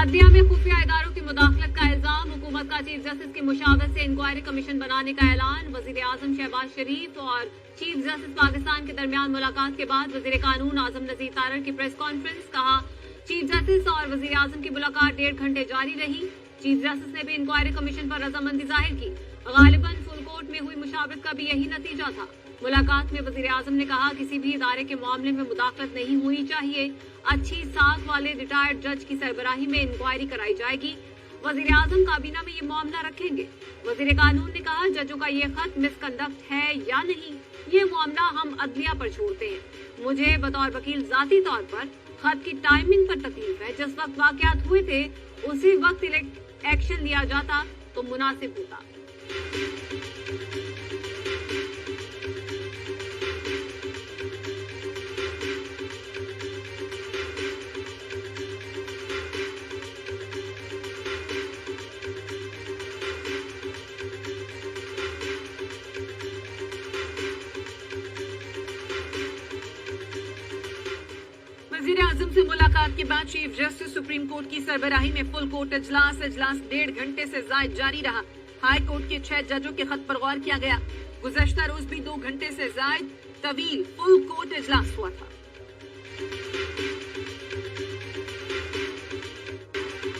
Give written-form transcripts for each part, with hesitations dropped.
अदलिया में खुफिया इदारों की मुदाखलत का इल्जाम, हुकूमत का चीफ जस्टिस की मुशावरत से इंक्वायरी कमीशन बनाने का ऐलान। वजीर आजम शहबाज शरीफ और चीफ जस्टिस पाकिस्तान के दरमियान मुलाकात के बाद वजीर कानून आजम नजीर तारड़ की प्रेस कॉन्फ्रेंस। कहा, चीफ जस्टिस और वजीर आजम की मुलाकात 1.5 घंटे जारी रही। चीफ जस्टिस ने भी इंक्वायरी कमीशन पर रजामंदी जाहिर की। गालिबन फुल कोर्ट में हुई मुशावरत का भी यही नतीजा था। मुलाकात में वजीर आजम ने कहा, किसी भी इदारे के मामले में मुदाखलत नहीं होनी चाहिए। अच्छी साख वाले रिटायर्ड जज की सरबराही में इंक्वायरी कराई जाएगी। वजीर आजम काबीना में ये मामला रखेंगे। वजीर कानून ने कहा, जजों का ये खत मिसकंडक्ट है या नहीं, ये मामला हम अदलिया पर छोड़ते हैं। मुझे बतौर वकील जाती तौर पर खत की टाइमिंग पर तकलीफ है। जिस वक्त वाकयात हुए थे उसी वक्त एक्शन लिया जाता तो मुनासिब होता। वजीर आजम से मुलाकात के बाद चीफ जस्टिस सुप्रीम कोर्ट की सरबराही में फुल कोर्ट इजलास 1.5 घंटे से जायद जारी रहा। हाई कोर्ट के 6 जजों के खत पर गौर किया गया। गुज़श्ता रोज भी 2 घंटे से जायद तवील फुल कोर्ट इजलास हुआ था।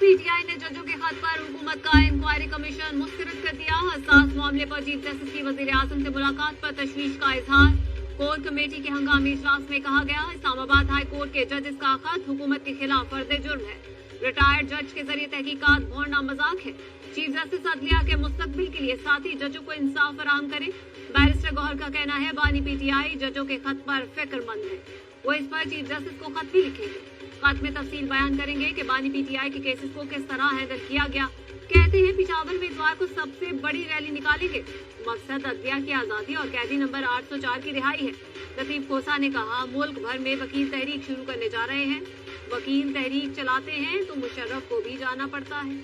पीटीआई ने जजों के खत पर हुकूमत का इंक्वायरी कमीशन मुस्तरद कर दिया। हसास मामले पर चीफ जस्टिस की वजीर आजम से मुलाकात पर तशवीश का इजहार। कोर कमेटी के हंगामी इजलास में कहा गया, इस्लामाबाद हाई कोर्ट के जज का खत हुकूमत के खिलाफ फर्द जुर्म है। रिटायर्ड जज के जरिए तहकीकात भोरना मजाक है। चीफ जस्टिस अदलिया के मुस्तकबिल के लिए साथी जजों को इंसाफ फराहम करें। बैरिस्टर गौहर का कहना है, बानी पीटीआई जजों के खत पर फिक्रमंद है। वो इस पर चीफ जस्टिस को खत भी लिखेंगे। खत में तफसील बयान करेंगे कि बानी पीटीआई के केसेस को किस तरह हैंडल किया गया। कहते हैं, पिशावर में इतवार को सबसे बड़ी रैली निकालेंगे। मकसद अदलिया की आजादी और कैदी नंबर 804 की रिहाई है। लतीफ खोसा ने कहा, मुल्क भर में वकील तहरीक शुरू करने जा रहे हैं। वकील तहरीक चलाते हैं तो मुशर्रफ को भी जाना पड़ता है।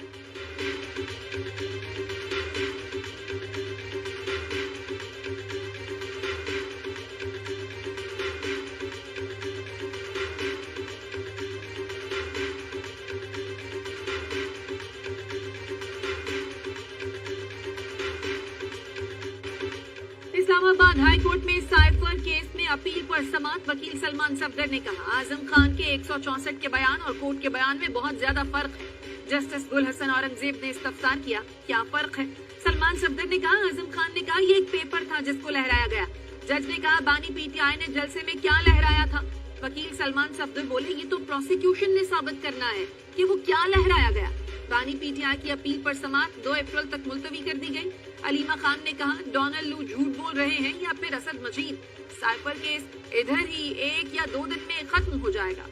इस्लामाबाद हाई कोर्ट में साइफर केस में अपील पर समाअत वकील सलमान सफदर ने कहा, आजम खान के 164 के बयान और कोर्ट के बयान में बहुत ज्यादा फर्क है। जस्टिस गुल हसन औरंगजेब ने इस्तफसार किया, क्या फर्क है? सलमान सफदर ने कहा, आजम खान ने कहा ये एक पेपर था जिसको लहराया गया। जज ने कहा, बानी पीटीआई ने जलसे में क्या लहराया था? वकील सलमान सफदर बोले, ये तो प्रोसिक्यूशन ने साबित करना है कि वो क्या लहराया गया। बानी पीटीआई की अपील पर समाअत 2 अप्रैल तक मुलतवी कर दी गई। अलीमा खान ने कहा, डोनाल्ड लू झूठ बोल रहे हैं या फिर असद मजीद। साइफर केस इधर ही 1 या 2 दिन में खत्म हो जाएगा।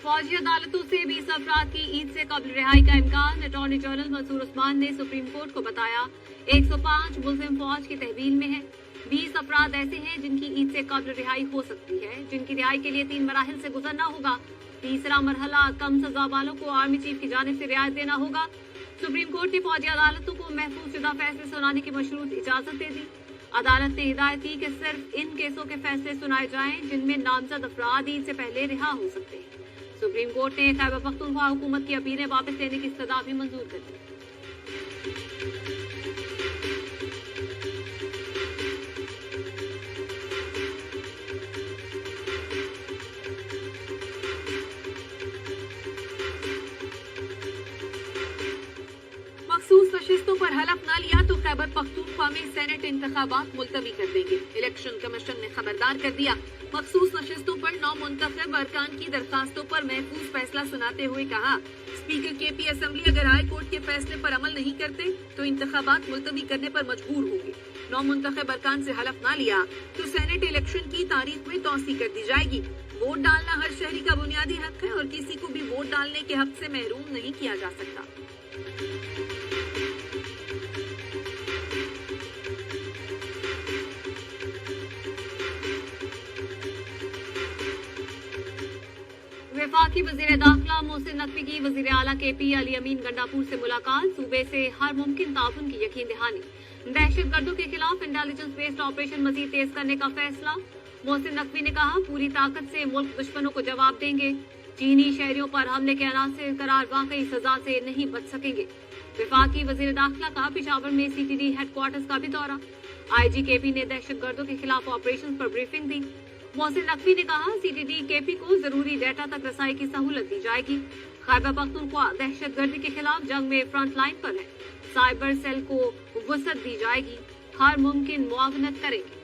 फौजी अदालतों से 20 अफराद की ईद से कबल रिहाई का इम्कान। अटॉर्नी जनरल मंसूर उस्मान ने सुप्रीम कोर्ट को बताया, 105 मुल्जिम फौज की तहवील में है। 20 अफराद ऐसे हैं जिनकी ईद से कबल रिहाई हो सकती है, जिनकी रिहाई के लिए 3 मराहिल से गुजरना होगा। तीसरा मरहला कम सजा वालों को आर्मी चीफ की जानिब से रियायत देना होगा। सुप्रीम कोर्ट ने फौजी अदालतों को महफूज शुदा फैसले सुनाने की मशरूत इजाजत दे दी। अदालत ने हिदायत की कि सिर्फ इन केसों के फैसले सुनाए जाएं जिनमें नामजद अफराद ईद से पहले रिहा हो सकते हैं। सुप्रीम कोर्ट ने खैबर पख्तूनख्वा हुकूमत की अपीलें वापस लेने की इस्तदा भी मंजूर कर दी। मखसूस नशिस्तों पर हलफ न लिया तो खैबर पख्तूनख्वा में सेनेट इंतखाबात मुलतवी कर देंगे। इलेक्शन कमीशन ने खबरदार कर दिया। मखसूस नशिस्तों पर 9 मुंतखब अरकान की दरखास्तों पर महफूज फैसला सुनाते हुए कहा, स्पीकर केपी असेंबली अगर हाई कोर्ट के फैसले पर अमल नहीं करते तो इंतखाबात मुलतवी करने पर मजबूर होगी। 9 मुंतखब अरकान से हलफ न लिया तो सेनेट इलेक्शन की तारीख में तौसी कर दी जाएगी। वोट डालना हर शहरी का बुनियादी हक है और किसी को भी वोट डालने के हक से महरूम नहीं किया जा सकता। वफाकी वजीर दाखिला मोहसिन नकवी की वजीर आला KP अली अमीन गंडापुर से मुलाकात, सूबे से हर मुमकिन ताउन की यकीन दहानी। दहशतगर्दों के खिलाफ इंटेलिजेंस बेस्ड ऑपरेशन मजीद तेज करने का फैसला। मोहसिन नकवी ने कहा, पूरी ताकत से मुल्क दुश्मनों को जवाब देंगे। चीनी शहरियों पर हमले के अनासर करार वाकई सजा से नहीं बच सकेंगे। वफाकी वजीर दाखिला का पेशावर में CTD हेडक्वार्टर्स का भी दौरा। IG KP ने दहशतगर्दों के खिलाफ ऑपरेशन पर ब्रीफिंग दी। मोहसिन नकवी ने कहा, CTD KP को जरूरी डेटा तक रसाई की सहूलत दी जाएगी। खैबर पख्तूनख्वा दहशतगर्दी के खिलाफ जंग में फ्रंट लाइन पर है। साइबर सेल को वसअत दी जाएगी, हर मुमकिन मुआवनत करेंगे।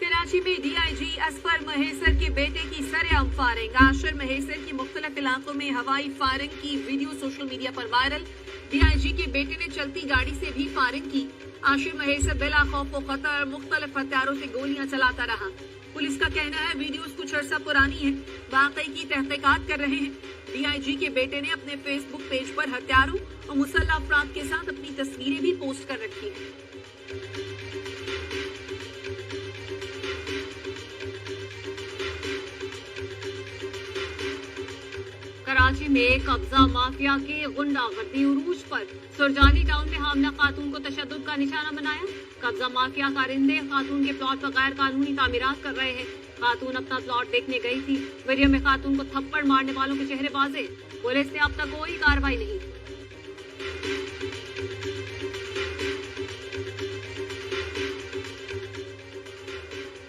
कराची में DIG असफर महेसर के बेटे की सरेआम फायरिंग। आशिर महेसर की मुख्तलिफ इलाकों में हवाई फायरिंग की वीडियो सोशल मीडिया पर वायरल। DIG के बेटे ने चलती गाड़ी से भी फायरिंग की। आशिर महेसर बिला खौफ व खतर मुख्तलिफ हथियारों से गोलियां चलाता रहा। पुलिस का कहना है वीडियोस कुछ अरसा पुरानी है, वाकई की तहकीकात कर रहे हैं। DIG के बेटे ने अपने फेसबुक पेज पर हथियारों और मुसल्लह अफराद के साथ अपनी तस्वीरें भी पोस्ट कर रखी हैं। कराची में कब्जा माफिया के गुंडागर्दी उरूज पर। सुरजानी टाउन में हामला खातून को तशद्दुद का निशाना बनाया। कब्जा माफिया कारिंदे खातून के प्लॉट पर गैर कानूनी तामीरात कर रहे हैं। खातून अपना प्लॉट देखने गई थी। वीडियो में खातून को थप्पड़ मारने वालों के चेहरे बाजे। पुलिस ने अब तक कोई कार्रवाई नहीं की।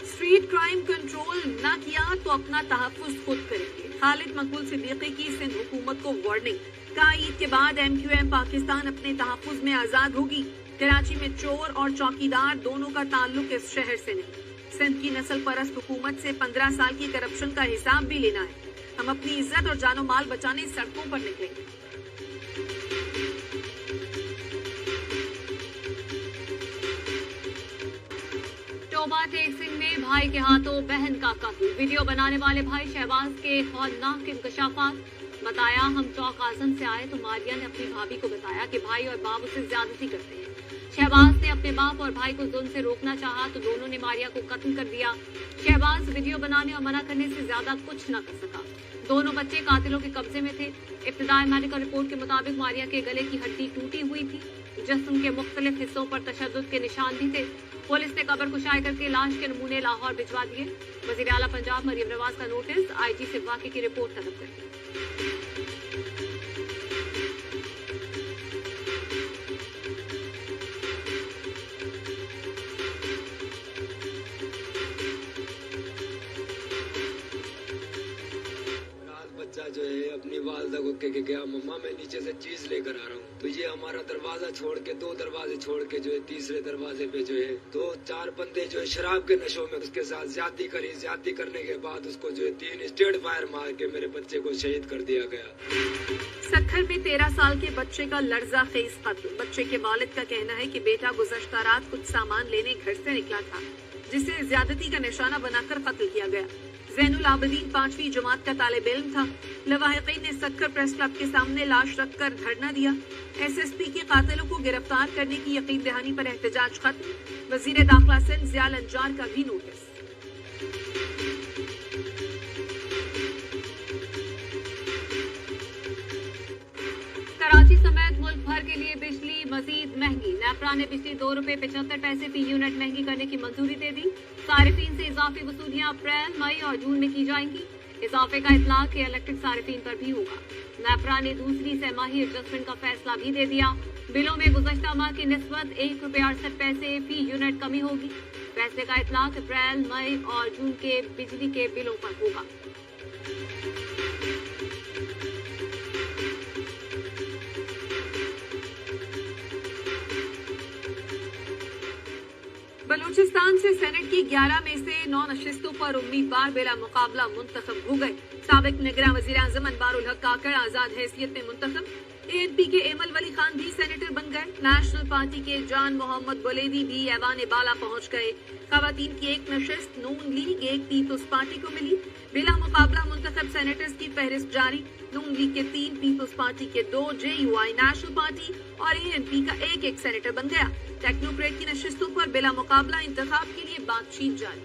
स्ट्रीट क्राइम कंट्रोल न किया तो अपना तहफ्फुज खुद करेंगे। खालिद मकबूल सिद्दीकी की सिंध हुकूमत को वार्निंग। कहा, ईद के बाद MQM पाकिस्तान अपने तहफ्फुज में आजाद होगी। कराची में चोर और चौकीदार दोनों का ताल्लुक इस शहर से नहीं। सिंध की नस्ल परस्त हुकूमत से 15 साल की करप्शन का हिसाब भी लेना है। हम अपनी इज्जत और जानो माल बचाने सड़कों पर निकलेंगे। टोबा टेक सिंह में भाई के हाथों बहन का कत्ल। वीडियो बनाने वाले भाई शहबाज के खौफनाक इंकशाफात। बताया, हम चौक आजम से आए तो मारिया ने अपनी भाभी को बताया कि भाई और बाप उसे ज्यादती करते हैं। शहबाज ने अपने बाप और भाई को जुल्म से रोकना चाहा तो दोनों ने मारिया को कत्ल कर दिया। शहबाज वीडियो बनाने और मना करने से ज्यादा कुछ न कर सका। दोनों बच्चे कातिलों के कब्जे में थे। इब्तिदाई मेडिकल रिपोर्ट के मुताबिक मारिया के गले की हड्डी टूटी हुई थी। जिस्म के मुख्तलिफ हिस्सों पर तशद्दुद के निशान भी थे। पुलिस ने कब्र कुशाई करके लाश के नमूने लाहौर भिजवा दिए। वजीर आला पंजाब मरियम नवाज का नोटिस। IG से वाक़े की रिपोर्ट तलब कर दी। बच्चा जो है अपनी वालदा को कह के गया, मम्मा मैं नीचे से चीज लेकर आ रहा हूँ। तो ये हमारा दरवाजा छोड़ के 2 दरवाजे छोड़ के जो है तीसरे दरवाजे पे जो है 2-4 बंदे जो है शराब के नशों में उसके साथ ज्यादती करी। ज्यादती करने के बाद उसको जो है 3 स्टेट फायर मार के मेरे बच्चे को शहीद कर दिया गया। सक्खर में 13 साल के बच्चे का लर्जा खेज कत्ल। बच्चे के वालिद का कहना है कि बेटा गुज़श्ता रात कुछ सामान लेने घर से निकला था, जिसे ज्यादती का निशाना बनाकर कत्ल किया गया। ज़ैनुल आबिदीन 5वीं जमात का तालिब इल्म था। लवाहिकीन ने सक्खर प्रेस क्लब के सामने लाश रखकर धरना दिया। SSP के कातिलों को गिरफ्तार करने की यकीन दहानी पर एहतजाज खत्म। वजीर दाखिला सिंध ज़ियाल अंजार का भी नोटिस। कराची समेत मुल्क भर के लिए बिजली मजीद महंगी। नेपरा ने बिजली ₹2.75 फी यूनिट महंगी करने की मंजूरी दे दी। सारिफीन से इजाफी वसूलियां अप्रैल, मई और जून में की जाएंगी। इजाफे का इतलाक इलेक्ट्रिक सारिफीन पर भी होगा। नेपरा ने दूसरी सहमाही एडजस्टमेंट का फैसला भी दे दिया। बिलों में गुज़श्ता माह की निस्बत ₹1.68 फी यूनिट कमी होगी। फैसले का इतलाक अप्रैल, मई और जून के बिजली के बिलों पर होगा। बलूचिस्तान से सेनेट की 11 में से 9 नशिस्तों पर उम्मीदवार बिला मुकाबला मुंतखब हो गए। साबिक निगरान वज़ीर आज़म अनवारुल हक काकड़ आजाद हैसियत में मुंतखब। ANP के एमल वली खान भी सेनेटर बन गए। नेशनल पार्टी के जान मोहम्मद बुलेदी भी ऐवान बाला पहुंच गए। खवातीन की एक नशिस्त नून लीग एक पीपल्स पार्टी को मिली। बिला मुकाबला मुंतखब सेनेटर्स की फहरिस्त जारी। नून लीग के 3, पीपल्स पार्टी के 2, JUI नेशनल पार्टी और ANP का एक सेनेटर बन गया। टेक्नोक्रेट की नशिस्तों पर बिला मुकाबला इंतखाब के लिए बातचीत जारी।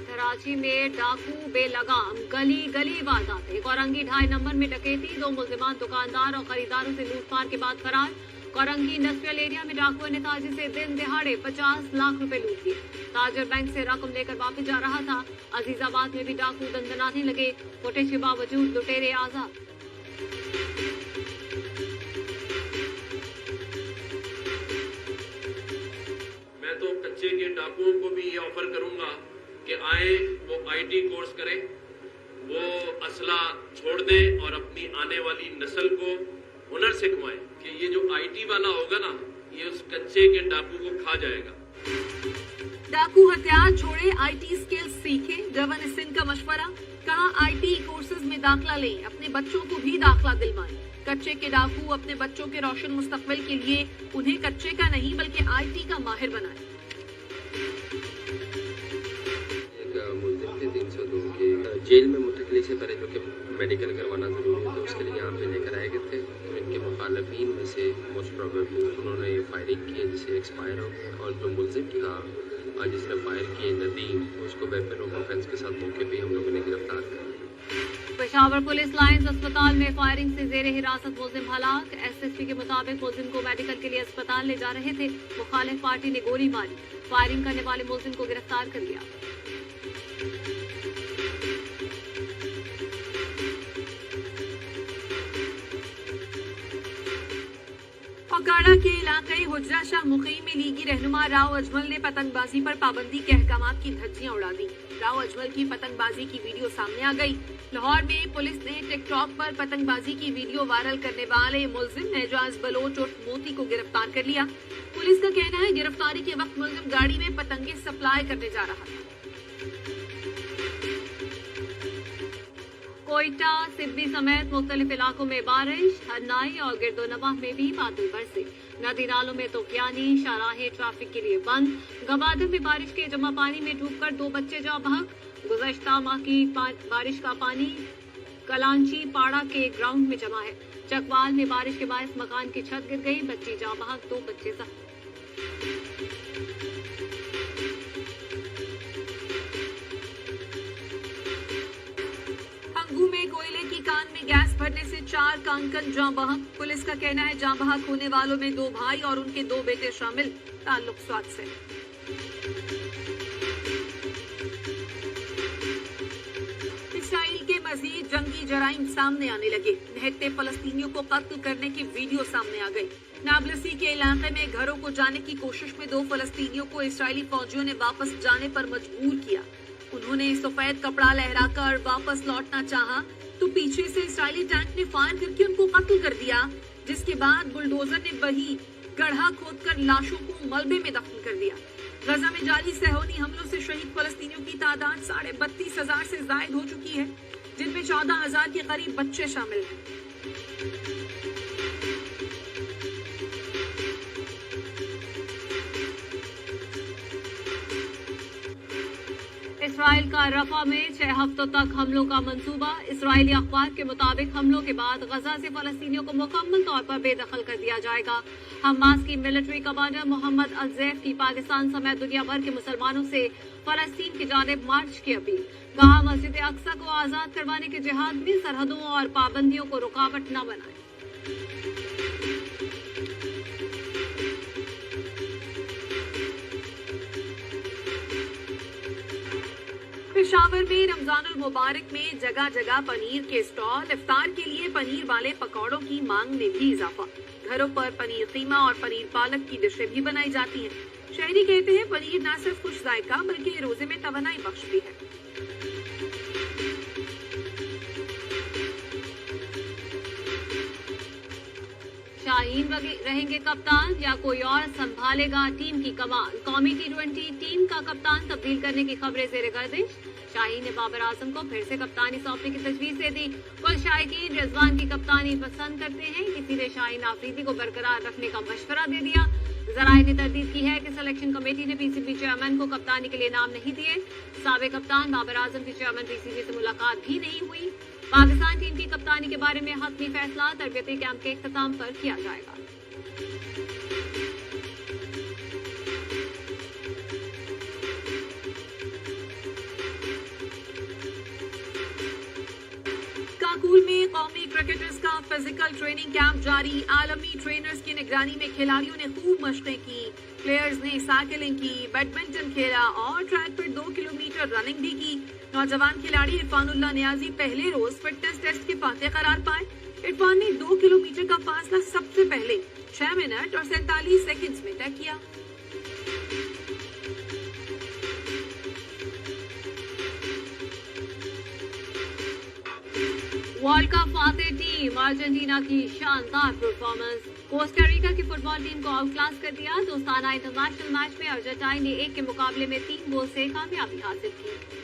कराची में डाकू बेलगाम गली गली वारदातें। कोरंगी 2.5 नंबर में डकैती, 2 मुल्जिमान दुकानदार और खरीदारों से लूटमार के बाद फरार। कोरंगी इंडस्ट्रियल एरिया में डाकुओं ने ताजिर से दिन दिहाड़े 50 लाख रुपए लूट लिए। ताजर बैंक से रकम लेकर वापस जा रहा था। अजीजाबाद में भी डाकू दंदनाने लगे। फुटेज के बावजूद लुटेरे आजाद। मैं तो कच्चे के डाकुओं को भी ये ऑफर करूंगा कि आए, वो IT कोर्स करें, वो असला छोड़ दें और अपनी आने वाली नस्ल को हुनर सिखवाएं कि ये जो IT वाला होगा ना, ये उस कच्चे के डाकू को खा जाएगा। डाकू हथियार छोड़े, IT स्किल्स सीखे। गवर्नर सिंह का मशवरा, कहा IT कोर्सेज में दाखिला लें, अपने बच्चों को भी दाखिला दिलवाएं। कच्चे के डाकू अपने बच्चों के रोशन मुस्तकबिल के लिए उन्हें कच्चे का नहीं बल्कि IT का माहिर बनाएं। मुल्जिम थे 302 के जेल में मुंतकली से पहले जो कि मेडिकल करवाना ज़रूरी है, तो उसके लिए यहाँ पे लेकर आए गए थे। तो इनके मुखालफिन में से मोस्ट प्रोबेबली उन्होंने ये फायरिंग की है जिसे एक्सपायर हो गया, और जो मुल्जिम था जिसने फायर किए नदीम, उसको वेपन ऑफ ऑफेंस के साथ मौके पे हम लोगों ने गिरफ्तार कर लिया। पेशावर पुलिस लाइंस अस्पताल में फायरिंग से जेर हिरासत मुल्जिम हलाक। SSP के मुताबिक मुल्जिम को मेडिकल के लिए अस्पताल ले जा रहे थे। मुखालिफ पार्टी ने गोली मारी। फायरिंग करने वाले मुल्जिम को गिरफ्तार कर लिया। औकाड़ा के इलाके हुजरा शाह मुकीम में लीगी रहनुमा राव अजमल ने पतंगबाजी पर पाबंदी के अहकामात की धज्जियां उड़ा दी। राव अजमल की पतंगबाजी की वीडियो सामने आ गई। लाहौर में पुलिस ने टिकटॉक पर पतंगबाजी की वीडियो वायरल करने वाले मुल्जिम एजाज बलोच और मोती को गिरफ्तार कर लिया। पुलिस का कहना है गिरफ्तारी के वक्त मुल्जिम गाड़ी में पतंगे सप्लाई करने जा रहा था। कोयटा, सिब्बी समेत मुख्तलिफ इलाकों में बारिश। हरनाई और गिरदोनवाह में भी बादल बरसे। नदी नालों में तोकियानी, शाहराहें ट्रैफिक के लिए बंद। गवादर में बारिश के जमा पानी में डूबकर 2 बच्चे जाँ बहक। गुज़श्ता माह की बारिश का पानी कलांची पाड़ा के ग्राउंड में जमा है। चकवाल में बारिश के बायस मकान की छत गिर गई। बच्ची जाँ बहक, 2 बच्चे जख्मी। हंगू में कोयले की कान में गैस भरने से 4 कांकन जाँ बहक। पुलिस का कहना है जाँ बहक होने वालों में 2 भाई और उनके 2 बेटे शामिल। ताल्लुक स्वाद से। इसराइल के मजीद जंगी जराइम सामने आने लगे। निहत्ते फलस्तीनियों को कत्ल करने की वीडियो सामने आ गई। नाबलसी के इलाके में घरों को जाने की कोशिश में 2 फलस्तीनियों को इस्राएली फौजियों ने वापस जाने पर मजबूर किया। उन्होंने सफेद कपड़ा लहराकर वापस लौटना चाहा तो पीछे से इस्राएली टैंक ने फायर करके उनको कत्ल कर दिया, जिसके बाद बुलडोजर ने वही गड्ढा खोदकर लाशों को मलबे में दफन कर दिया। गजा में जारी सहौनी हमलों से शहीद फलस्तीनियों की तादाद 32,500 से जायद हो चुकी है, जिनमें 14,000 के करीब बच्चे शामिल हैं। इसराइल का रफा में 6 हफ्तों तक हमलों का मंसूबा। इसराइली अखबार के मुताबिक हमलों के बाद गजा से फलस्तीनियों को मुकम्मल तौर पर बेदखल कर दिया जाएगा। हमास की मिलिट्री कमांडर मोहम्मद अल-ज़ैफ की पाकिस्तान समेत दुनिया भर के मुसलमानों से फलस्तीन की जानिब मार्च की अपील। कहा मस्जिद अक्सा को आजाद करवाने के जिहाद में सरहदों और पाबंदियों को रुकावट न बनाए। पेशावर में रमजानुल मुबारक में जगह जगह पनीर के स्टॉल। इफ्तार के लिए पनीर वाले पकौड़ों की मांग में भी इजाफा। घरों पर पनीर कीमा और पनीर पालक की डिशें भी बनाई जाती हैं। शहरी कहते हैं पनीर न सिर्फ खुश जायका बल्कि रोजे में तवानाई बख्श भी है। शाहीन रहेंगे कप्तान या कोई और संभालेगा टीम की कमान। कौमी T20 टीम का कप्तान तब्दील करने की खबरें जेर गर्दिश। शाहीन ने बाबर आजम को फिर से कप्तानी सौंपने की तजवीज दे दी। कुछ शायकीन रिजवान की कप्तानी पसंद करते हैं, किसी ने शाहीन आफरीदी को बरकरार रखने का मशवरा दे दिया। जराए ने तरदीद की है कि सिलेक्शन कमेटी ने पीसीबी चेयरमैन को कप्तानी के लिए नाम नहीं दिए। साबिक कप्तान बाबर आजम की चेयरमैन पीसीबी से मुलाकात भी नहीं हुई। पाकिस्तान टीम की कप्तानी के बारे में हतमी फैसला तरबियती कैंप के इख्तिताम पर किया जाएगा। काकुल में कौमी क्रिकेटर्स का फिजिकल ट्रेनिंग कैंप जारी। आलमी ट्रेनर्स की निगरानी में खिलाड़ियों ने खूब मशकें की। प्लेयर्स ने साइकिलिंग की, बैडमिंटन खेला और ट्रैक पर 2 किलोमीटर रनिंग भी की। नौजवान खिलाड़ी इरफानुल्लाह नियाजी पहले रोज फिटनेस टेस्ट के फाते करार पाए। इरफान ने 2 किलोमीटर का फासला सबसे पहले 6 मिनट और 47 सेकंड्स में तय किया। वर्ल्ड कप फाते टीम अर्जेंटीना की शानदार परफॉर्मेंस। कोस्टारिका की फुटबॉल टीम को आउट क्लास कर दिया। दोस्ताना इंटरनेशनल मैच में अर्जेंटीना ने 1 के मुकाबले में 3 गोल से कामयाबी हासिल की।